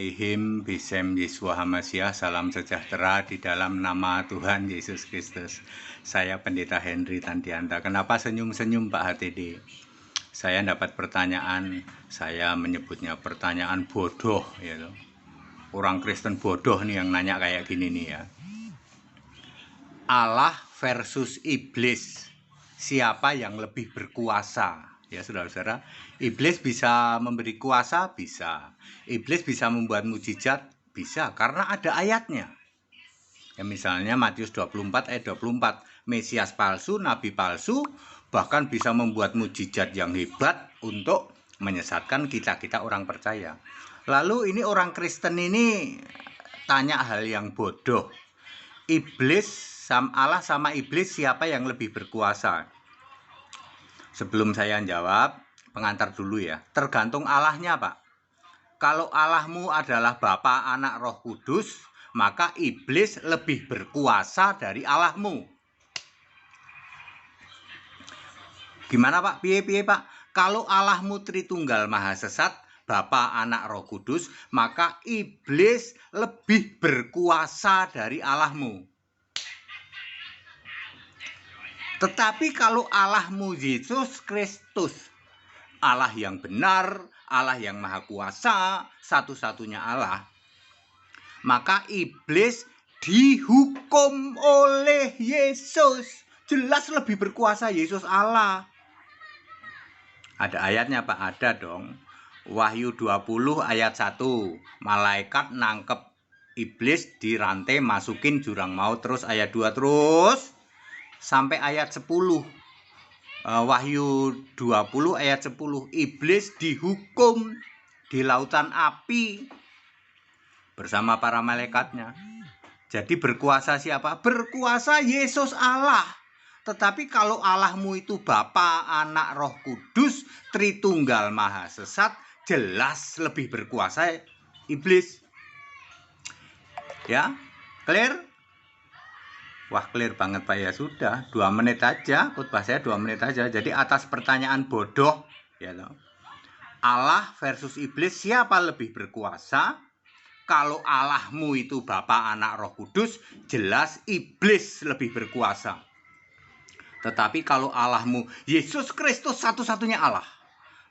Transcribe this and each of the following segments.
alaihim bisem Yesua Hamasiah. Salam sejahtera di dalam nama Tuhan Yesus Kristus. Saya Pendeta Henry Tandianta. Kenapa senyum-senyum Pak HTD? Saya dapat pertanyaan, saya menyebutnya pertanyaan bodoh ya loh. Orang Kristen bodoh nih yang nanya kayak gini nih ya. Allah versus iblis, siapa yang lebih berkuasa? Ya saudara-saudara, iblis bisa memberi kuasa, bisa. Iblis bisa membuat mukjizat, bisa, karena ada ayatnya. Ya misalnya Matius 24 ayat 24, Mesias palsu, nabi palsu, bahkan bisa membuat mukjizat yang hebat untuk menyesatkan kita-kita orang percaya. Lalu ini orang Kristen ini tanya hal yang bodoh. Allah sama iblis siapa yang lebih berkuasa? Sebelum saya jawab, pengantar dulu ya. Tergantung Allahnya, Pak. Kalau Allahmu adalah Bapa, Anak, Roh Kudus, maka iblis lebih berkuasa dari Allahmu. Gimana, Pak? Piye, Pak? Kalau Allahmu Tritunggal Maha Sesat, Bapa, Anak, Roh Kudus, maka iblis lebih berkuasa dari Allahmu. Tetapi kalau Allahmu Yesus Kristus, Allah yang benar, Allah yang maha kuasa, satu-satunya Allah, maka iblis dihukum oleh Yesus. Jelas lebih berkuasa Yesus Allah. Ada ayatnya Pak? Ada dong. Wahyu 20 ayat 1. Malaikat nangkep iblis dirantai masukin jurang maut. Terus ayat 2 terus sampai ayat 10. Wahyu 20 ayat 10. Iblis dihukum di lautan api bersama para malaikatnya. Jadi berkuasa siapa? Berkuasa Yesus Allah. Tetapi kalau Allahmu itu Bapa, Anak, Roh Kudus, Tritunggal Maha Sesat, jelas lebih berkuasa iblis. Ya, clear? Wah, clear banget Pak ya. Sudah 2 menit aja, khotbah saya 2 menit aja. Jadi atas pertanyaan bodoh ya loh. Allah versus iblis siapa lebih berkuasa? Kalau Allahmu itu Bapa, Anak, Roh Kudus, jelas iblis lebih berkuasa. Tetapi kalau Allahmu Yesus Kristus satu-satunya Allah,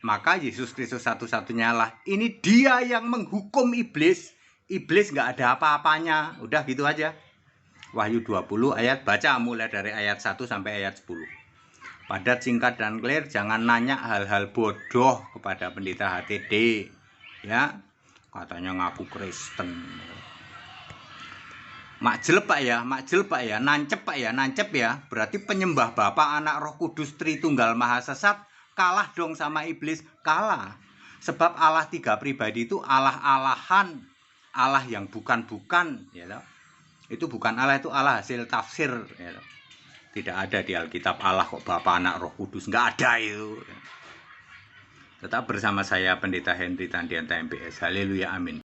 maka Yesus Kristus satu-satunya Allah, ini dia yang menghukum iblis. Iblis nggak ada apa-apanya. Udah gitu aja. Wahyu 20 ayat, baca mulai dari ayat 1 sampai ayat 10. Padat, singkat, dan clear. Jangan nanya hal-hal bodoh kepada pendeta HTD. Ya, katanya ngaku Kristen. Makjel Pak ya, nancep Pak ya, nancep ya. Berarti penyembah Bapa, Anak, Roh Kudus, Tritunggal Maha Sesat kalah dong sama iblis. Kalah. Sebab Allah 3 pribadi itu Allah-alahan. Allah yang bukan-bukan ya loh. Itu bukan Allah, itu Allah hasil tafsir ya. Tidak ada di Alkitab Allah kok Bapa, Anak, Roh Kudus, nggak ada itu. Tetap bersama saya Pendeta Henry Tandianta MPS. Haleluya, amin.